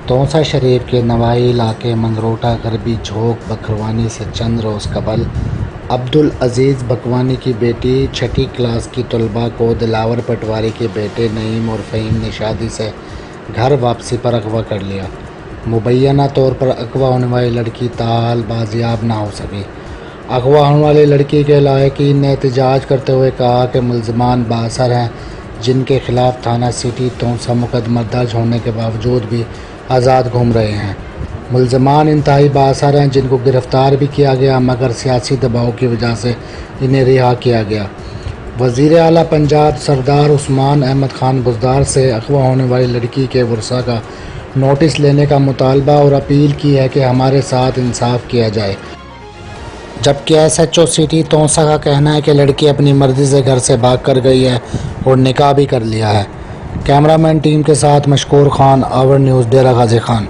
توسا شریف کے نوائی علاقے منگروٹا غربی جھوک بکھروانی سے چند روز قبل عبدالعزیز بکوانی کی بیٹی چھٹی کلاس کی طلباء کو دلاور پٹواری کے بیٹے نعیم اور فہیم نے شادی سے گھر واپسی پر اغوا کر لیا۔ مبینہ طور پر اغوا ہونے والی لڑکی تاحال بازیاب نہ ہو سکی۔ اغوا ہونے والی لڑکی کے لاحقین نے احتجاج کرتے ہوئے کہا کہ ملزمان بااثر ہیں، جن کے خلاف تھانہ سٹی توسا مقدمہ درج ہونے کے باوجود بھی آزاد گھوم رہے ہیں۔ ملزمان انتہائی بااثر ہیں، جن کو گرفتار بھی کیا گیا مگر سیاسی دباؤ کی وجہ سے انہیں رہا کیا گیا۔ وزیر اعلیٰ پنجاب سردار عثمان احمد خان بزدار سے اغوا ہونے والی لڑکی کے ورثاء کا نوٹس لینے کا مطالبہ اور اپیل کی ہے کہ ہمارے ساتھ انصاف کیا جائے۔ جبکہ ایس ایچ او سٹی توسا کا کہنا ہے کہ لڑکی اپنی مرضی سے گھر سے بھاگ کر گئی ہے اور نکاح بھی کر لیا ہے۔ کیمرہ مین ٹیم کے ساتھ مشکور خان، آور نیوز، ڈیرہ غازی خان۔